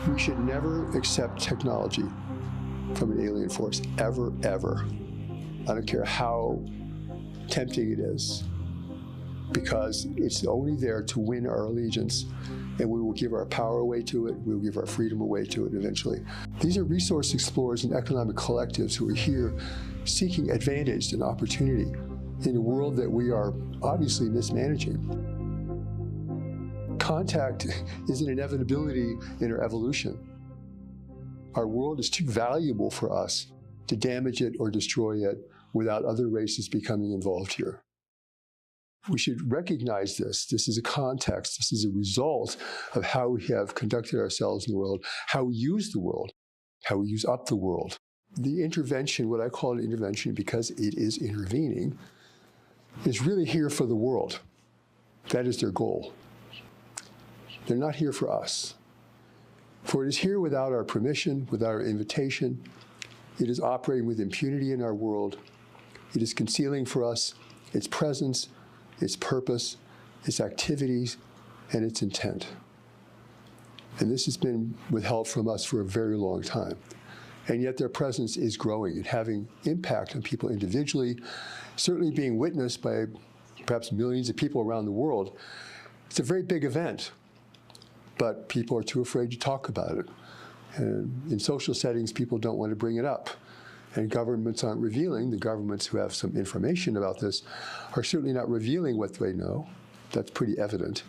We should never accept technology from an alien force, ever, ever. I don't care how tempting it is, because it's only there to win our allegiance, and we will give our power away to it, we will give our freedom away to it eventually. These are resource explorers and economic collectives who are here seeking advantage and opportunity in a world that we are obviously mismanaging. Contact is an inevitability in our evolution. Our world is too valuable for us to damage it or destroy it without other races becoming involved here. We should recognize this. This is a context. This is a result of how we have conducted ourselves in the world, how we use the world, how we use up the world. The intervention, what I call an intervention because it is intervening, is really here for the world. That is their goal. They're not here for us. For it is here without our permission, without our invitation. It is operating with impunity in our world. It is concealing for us its presence, its purpose, its activities, and its intent. And this has been withheld from us for a very long time. And yet their presence is growing and having impact on people individually, certainly being witnessed by perhaps millions of people around the world. It's a very big event, but people are too afraid to talk about it. And in social settings, people don't want to bring it up. And governments aren't revealing. The governments who have some information about this are certainly not revealing what they know. That's pretty evident.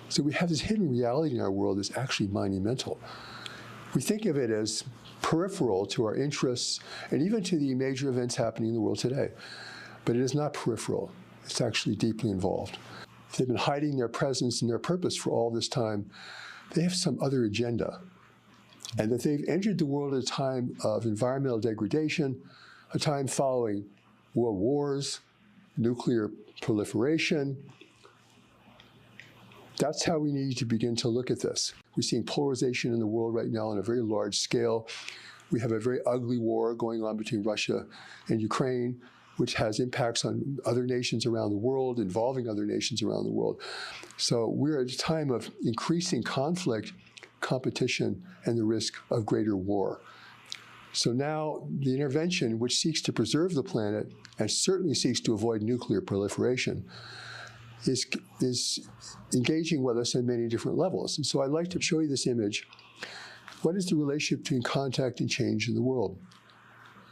So we have this hidden reality in our world that's actually monumental. We think of it as peripheral to our interests and even to the major events happening in the world today. But it is not peripheral. It's actually deeply involved. If they've been hiding their presence and their purpose for all this time, they have some other agenda. And that they've entered the world at a time of environmental degradation, a time following world wars, nuclear proliferation. That's how we need to begin to look at this. We're seeing polarization in the world right now on a very large scale. We have a very ugly war going on between Russia and Ukraine, which has impacts on other nations around the world, involving other nations around the world. So we're at a time of increasing conflict, competition, and the risk of greater war. So now the intervention, which seeks to preserve the planet and certainly seeks to avoid nuclear proliferation, is engaging with us on many different levels. And so I'd like to show you this image. What is the relationship between contact and change in the world?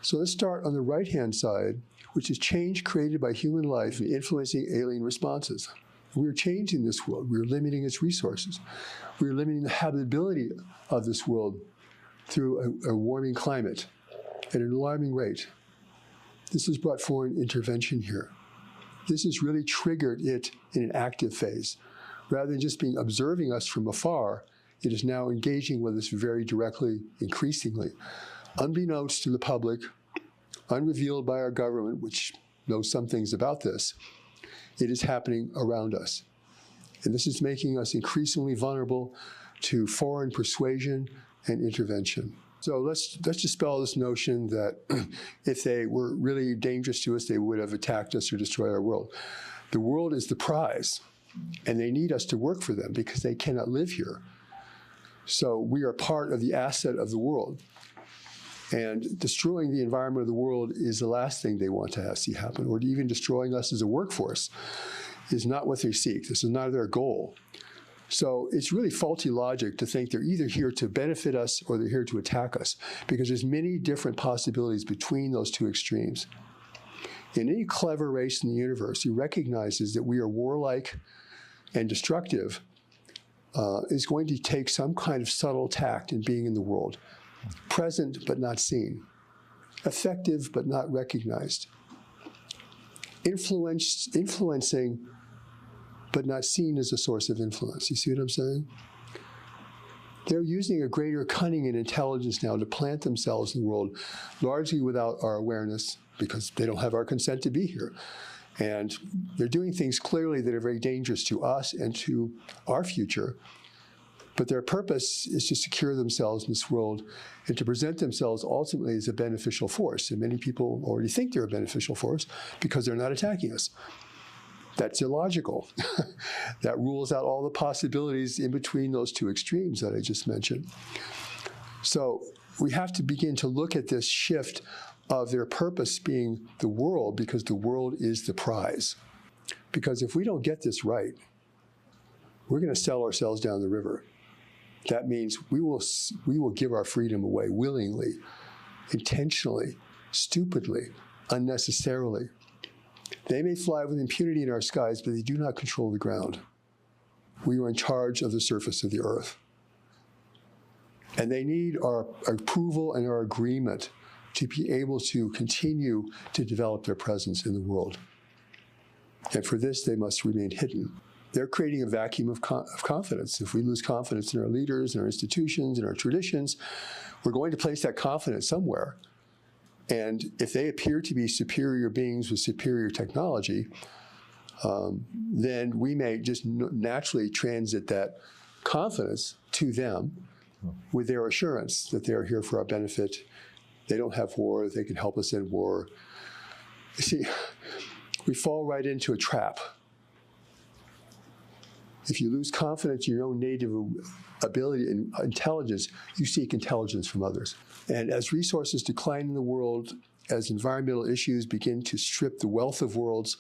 So let's start on the right-hand side, which is change created by human life and influencing alien responses. We're changing this world. We're limiting its resources. We're limiting the habitability of this world through a warming climate at an alarming rate. This has brought forward intervention here. This has really triggered it in an active phase. Rather than just being observing us from afar, it is now engaging with us very directly, increasingly. Unbeknownst to the public, unrevealed by our government, which knows some things about this, it is happening around us. And this is making us increasingly vulnerable to foreign persuasion and intervention. So let's dispel this notion that if they were really dangerous to us, they would have attacked us or destroyed our world. The world is the prize, and they need us to work for them because they cannot live here. So we are part of the asset of the world. And destroying the environment of the world is the last thing they want to see happen, or even destroying us as a workforce is not what they seek. This is not their goal. So it's really faulty logic to think they're either here to benefit us or they're here to attack us, because there's many different possibilities between those two extremes. In any clever race in the universe who recognizes that we are warlike and destructive is going to take some kind of subtle tact in being in the world. Present but not seen, effective but not recognized, influencing but not seen as a source of influence. You see what I'm saying? They're using a greater cunning and intelligence now to plant themselves in the world, largely without our awareness, because they don't have our consent to be here. And they're doing things clearly that are very dangerous to us and to our future. But their purpose is to secure themselves in this world and to present themselves ultimately as a beneficial force. And many people already think they're a beneficial force because they're not attacking us. That's illogical. That rules out all the possibilities in between those two extremes that I just mentioned. So we have to begin to look at this shift of their purpose being the world, because the world is the prize. Because if we don't get this right, we're going to sell ourselves down the river. That means we will give our freedom away willingly, intentionally, stupidly, unnecessarily. They may fly with impunity in our skies, but they do not control the ground. We are in charge of the surface of the earth. And they need our approval and our agreement to be able to continue to develop their presence in the world. And for this, they must remain hidden. They're creating a vacuum of confidence. If we lose confidence in our leaders, in our institutions, in our traditions, we're going to place that confidence somewhere. And if they appear to be superior beings with superior technology, then we may just naturally transit that confidence to them with their assurance that they are here for our benefit. They don't have war. They can help us end war. You see, we fall right into a trap. If you lose confidence in your own native ability and intelligence, you seek intelligence from others. And as resources decline in the world, as environmental issues begin to strip the wealth of worlds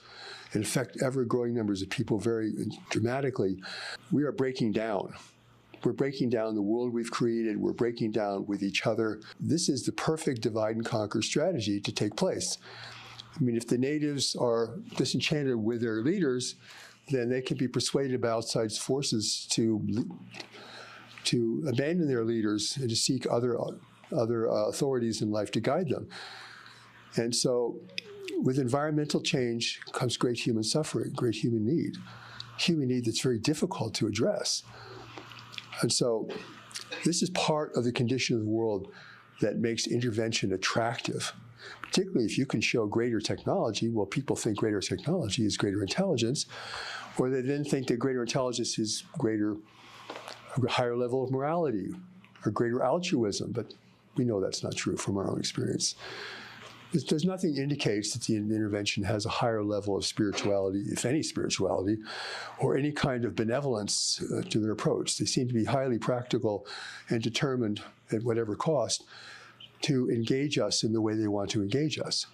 and affect ever-growing numbers of people very dramatically, we are breaking down. We're breaking down the world we've created. We're breaking down with each other. This is the perfect divide and conquer strategy to take place. I mean, if the natives are disenchanted with their leaders, then they can be persuaded by outside forces to abandon their leaders and to seek other authorities in life to guide them. And so with environmental change comes great human suffering, great human need that's very difficult to address. And so this is part of the condition of the world that makes intervention attractive. Particularly if you can show greater technology, well, people think greater technology is greater intelligence, or they then think that greater intelligence is a higher level of morality or greater altruism, but we know that's not true from our own experience. There's nothing indicates that the intervention has a higher level of spirituality, if any spirituality, or any kind of benevolence to their approach. They seem to be highly practical and determined at whatever cost to engage us in the way they want to engage us.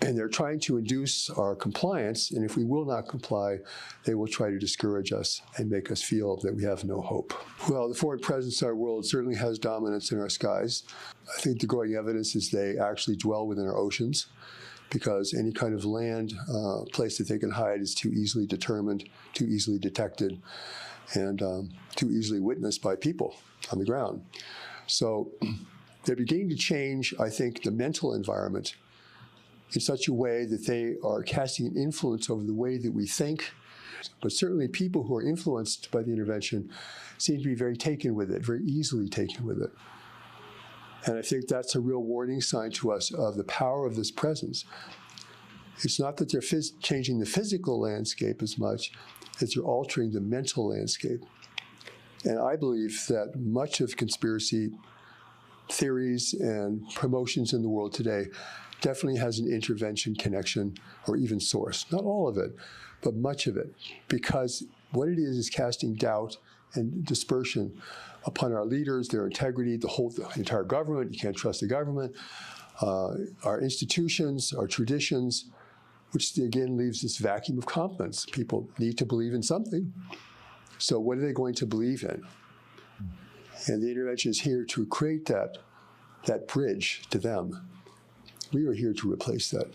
And they're trying to induce our compliance, and if we will not comply, they will try to discourage us and make us feel that we have no hope. Well, the foreign presence in our world certainly has dominance in our skies. I think the growing evidence is they actually dwell within our oceans, because any kind of land place that they can hide is too easily determined, too easily detected, and too easily witnessed by people on the ground. So they're beginning to change, I think, the mental environment in such a way that they are casting an influence over the way that we think. But certainly people who are influenced by the intervention seem to be very taken with it, very easily taken with it. And I think that's a real warning sign to us of the power of this presence. It's not that they're changing the physical landscape as much as they're altering the mental landscape. And I believe that much of conspiracy theories and promotions in the world today definitely has an intervention connection or even source. Not all of it, but much of it. Because what it is casting doubt and dispersion upon our leaders, their integrity, the entire government. You can't trust the government. Our institutions, our traditions, which again leaves this vacuum of confidence. People need to believe in something. So what are they going to believe in? And the intervention is here to create that bridge to them. We are here to replace that.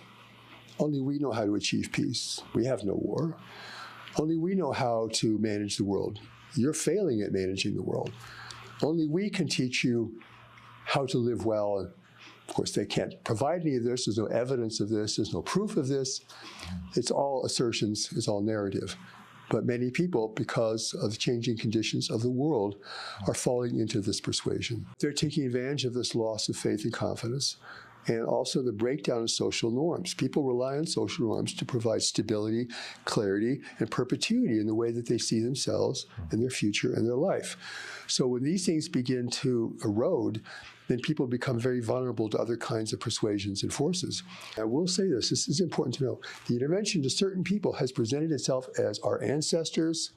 Only we know how to achieve peace. We have no war. Only we know how to manage the world. You're failing at managing the world. Only we can teach you how to live well. And of course, they can't provide any of this. There's no evidence of this. There's no proof of this. It's all assertions. It's all narrative. But many people, because of the changing conditions of the world, are falling into this persuasion. They're taking advantage of this loss of faith and confidence. and also the breakdown of social norms. People rely on social norms to provide stability, clarity, and perpetuity in the way that they see themselves and their future and their life. So when these things begin to erode, then people become very vulnerable to other kinds of persuasions and forces. I will say this is important to know. The intervention to certain people has presented itself as our ancestors,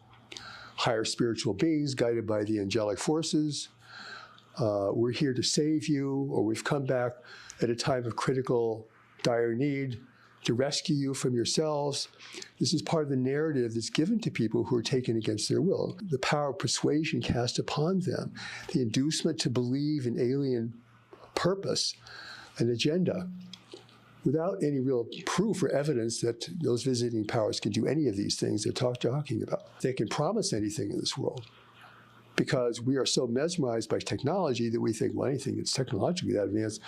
higher spiritual beings guided by the angelic forces. We're here to save you, or we've come back at a time of critical, dire need to rescue you from yourselves. This is part of the narrative that's given to people who are taken against their will. The power of persuasion cast upon them, the inducement to believe in alien purpose, an agenda, without any real proof or evidence that those visiting powers can do any of these things they're talking about. They can promise anything in this world, because we are so mesmerized by technology that we think, well, anything that's technologically that advanced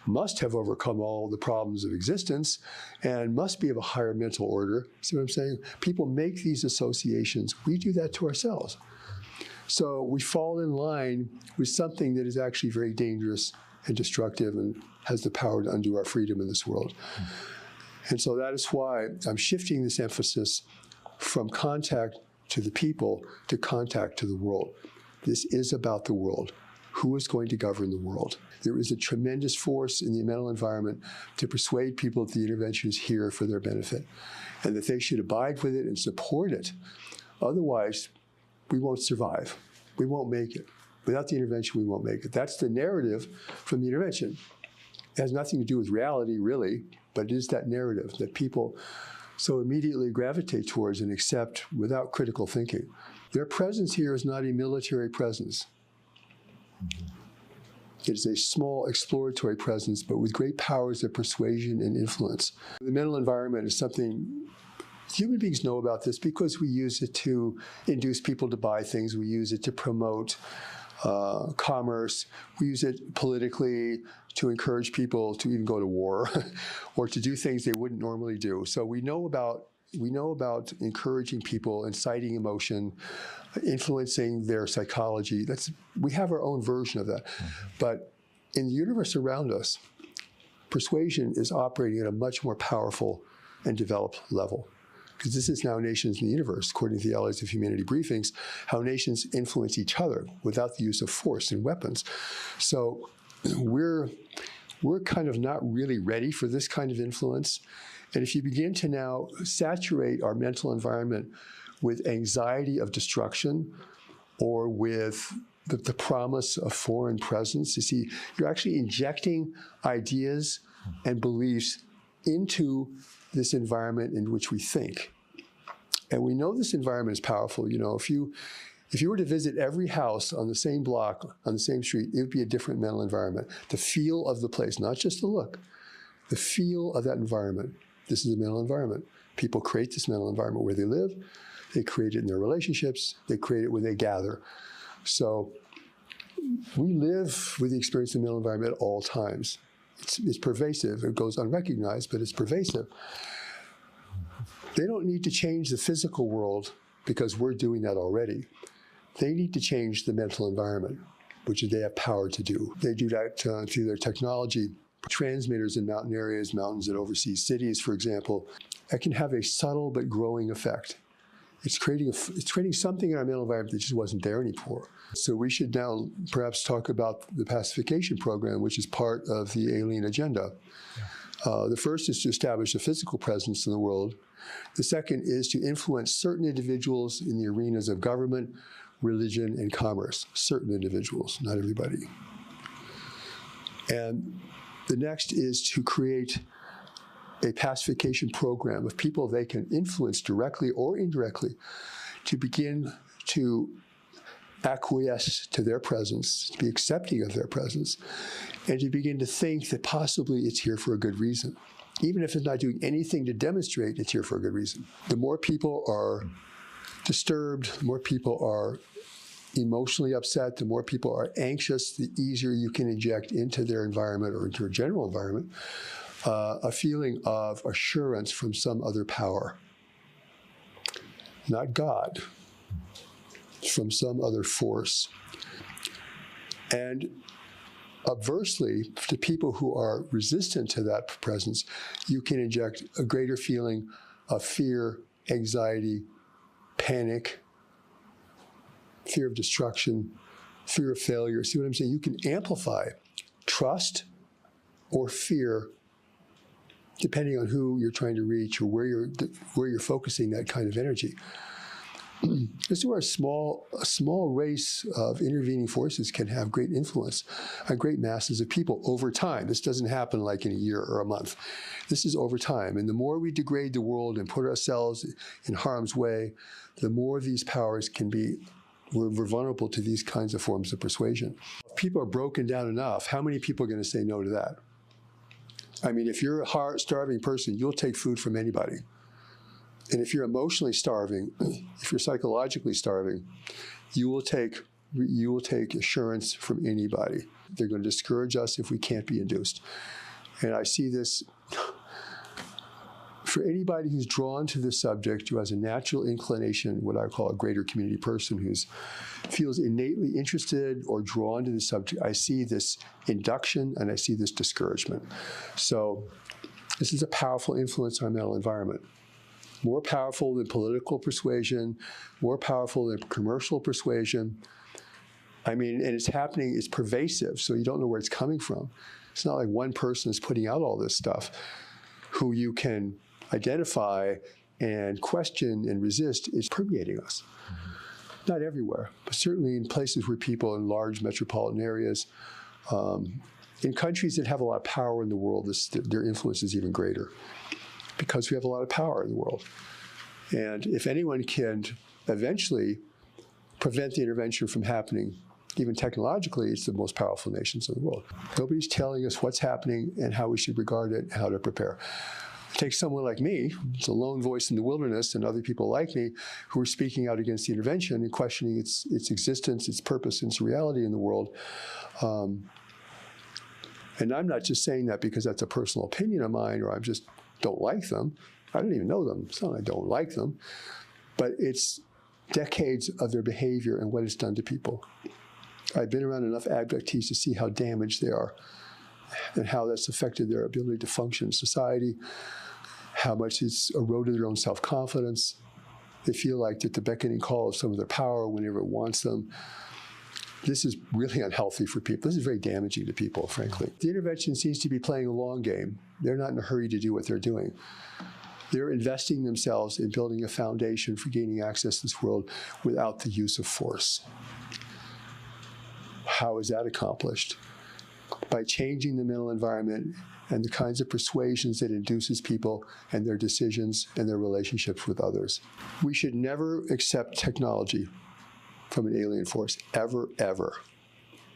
must have overcome all the problems of existence and must be of a higher mental order. See what I'm saying? People make these associations. We do that to ourselves. So we fall in line with something that is actually very dangerous and destructive and has the power to undo our freedom in this world. And so that is why I'm shifting this emphasis from contact to the people to contact to the world. This is about the world. Who is going to govern the world? There is a tremendous force in the mental environment to persuade people that the intervention is here for their benefit and that they should abide with it and support it. Otherwise, we won't survive. We won't make it. Without the intervention, we won't make it. That's the narrative from the intervention. It has nothing to do with reality, really, but it is that narrative that people so immediately gravitate towards and accept without critical thinking. Their presence here is not a military presence. It is a small exploratory presence, but with great powers of persuasion and influence. The mental environment is something human beings know about this because we use it to induce people to buy things. We use it to promote commerce. We use it politically to encourage people to even go to war or to do things they wouldn't normally do. So we know about encouraging people, inciting emotion, influencing their psychology. We have our own version of that. But in the universe around us, persuasion is operating at a much more powerful and developed level. Because this is now nations in the universe, according to the Allies of Humanity briefings, how nations influence each other without the use of force and weapons. So we're kind of not really ready for this kind of influence. And if you begin to now saturate our mental environment with anxiety of destruction or with the promise of foreign presence, you see, you're actually injecting ideas and beliefs into this environment in which we think. And we know this environment is powerful. You know, if you were to visit every house on the same block, on the same street, it would be a different mental environment. The feel of the place, not just the look, the feel of that environment. This is a mental environment. People create this mental environment where they live. They create it in their relationships. They create it where they gather. So we live with the experience of the mental environment at all times. It's pervasive. It goes unrecognized, but it's pervasive. They don't need to change the physical world because we're doing that already. They need to change the mental environment, which they have power to do. They do that through their technology. Transmitters in mountain areas, mountains that oversee cities, for example, that can have a subtle but growing effect. It's creating something in our mental environment that just wasn't there anymore. So we should now perhaps talk about the pacification program, which is part of the alien agenda. The first is to establish a physical presence in the world. The second is to influence certain individuals in the arenas of government, religion, and commerce. Certain individuals, not everybody. And the next is to create a pacification program of people they can influence directly or indirectly to begin to acquiesce to their presence, to be accepting of their presence, and to begin to think that possibly it's here for a good reason. Even if it's not doing anything to demonstrate it's here for a good reason. The more people are disturbed, the more people are emotionally upset, the more people are anxious, the easier you can inject into their environment or into a general environment a feeling of assurance from some other power. Not God, from some other force. And Adversely, to people who are resistant to that presence, you can inject a greater feeling of fear, anxiety, panic, fear of destruction, fear of failure. See what I'm saying? You can amplify trust or fear depending on who you're trying to reach or where you're focusing that kind of energy. This is where a small race of intervening forces can have great influence on great masses of people over time. This doesn't happen like in a year or a month. This is over time. And the more we degrade the world and put ourselves in harm's way, the more these powers can be, we're vulnerable to these kinds of forms of persuasion. If people are broken down enough, how many people are going to say no to that? I mean, if you're a starving person, you'll take food from anybody. And if you're emotionally starving, if you're psychologically starving, you will take assurance from anybody. They're going to discourage us if we can't be induced. And I see this for anybody who's drawn to this subject, who has a natural inclination, what I call a greater community person, who feels innately interested or drawn to the subject. I see this induction and I see this discouragement. So this is a powerful influence on our mental environment. More powerful than political persuasion, more powerful than commercial persuasion. I mean, and it's happening, it's pervasive, so you don't know where it's coming from. It's not like one person is putting out all this stuff who you can identify and question and resist. Is permeating us. Mm-hmm. Not everywhere, but certainly in places where people in large metropolitan areas, in countries that have a lot of power in the world, their influence is even greater, because we have a lot of power in the world. And if anyone can eventually prevent the intervention from happening, even technologically, it's the most powerful nations in the world. Nobody's telling us what's happening and how we should regard it and how to prepare. Take someone like me, it's a lone voice in the wilderness, and other people like me who are speaking out against the intervention and questioning its existence, its purpose, and its reality in the world. And I'm not just saying that because that's a personal opinion of mine, or I just don't like them. I don't even know them. It's not that I don't like them. But it's decades of their behavior and what it's done to people. I've been around enough abductees to see how damaged they are and how that's affected their ability to function in society, how much it's eroded their own self-confidence. They feel like at the beckoning call of some of their power whenever it wants them. This is really unhealthy for people. This is very damaging to people, frankly. The intervention seems to be playing a long game. They're not in a hurry to do what they're doing. They're investing themselves in building a foundation for gaining access to this world without the use of force. How is that accomplished? By changing the mental environment and the kinds of persuasions that induces people and their decisions and their relationships with others. We should never accept technology from an alien force, ever, ever.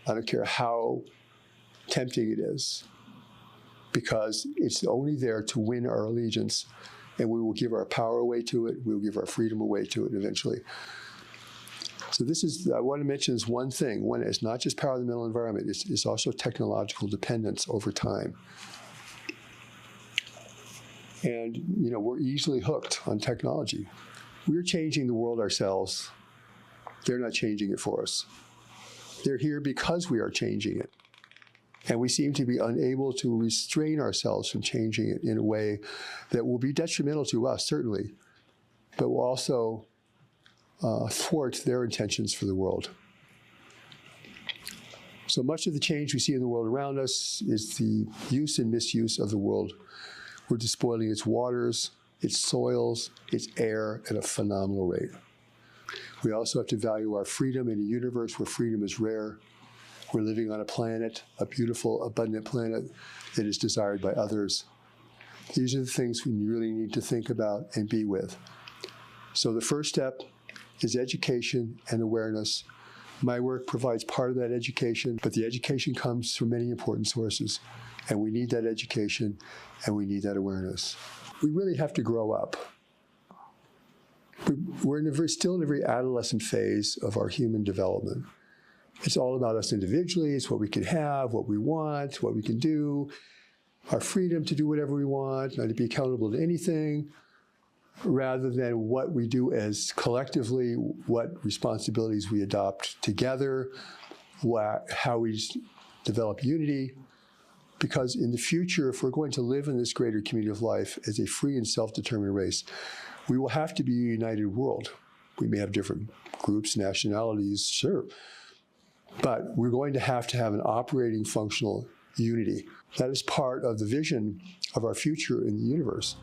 I don't care how tempting it is, because it's only there to win our allegiance, and we will give our power away to it, we will give our freedom away to it eventually. So this is, I want to mention this one thing. One, it's not just power of the mental environment, it's also technological dependence over time. And, you know, we're easily hooked on technology. We're changing the world ourselves. They're not changing it for us. They're here because we are changing it. And we seem to be unable to restrain ourselves from changing it in a way that will be detrimental to us, certainly, but will also thwart their intentions for the world. So much of the change we see in the world around us is the use and misuse of the world. We're despoiling its waters, its soils, its air at a phenomenal rate. We also have to value our freedom in a universe where freedom is rare. We're living on a planet, a beautiful, abundant planet that is desired by others. These are the things we really need to think about and be with. So the first step is education and awareness. My work provides part of that education, but the education comes from many important sources, and we need that education and we need that awareness. We really have to grow up. We're still in a very adolescent phase of our human development. It's all about us individually. It's what we can have, what we want, what we can do, our freedom to do whatever we want, not to be accountable to anything, rather than what we do as collectively, what responsibilities we adopt together, how we develop unity, because in the future, if we're going to live in this greater community of life as a free and self-determined race, we will have to be a united world. We may have different groups, nationalities, sure, but we're going to have an operating functional unity. That is part of the vision of our future in the universe.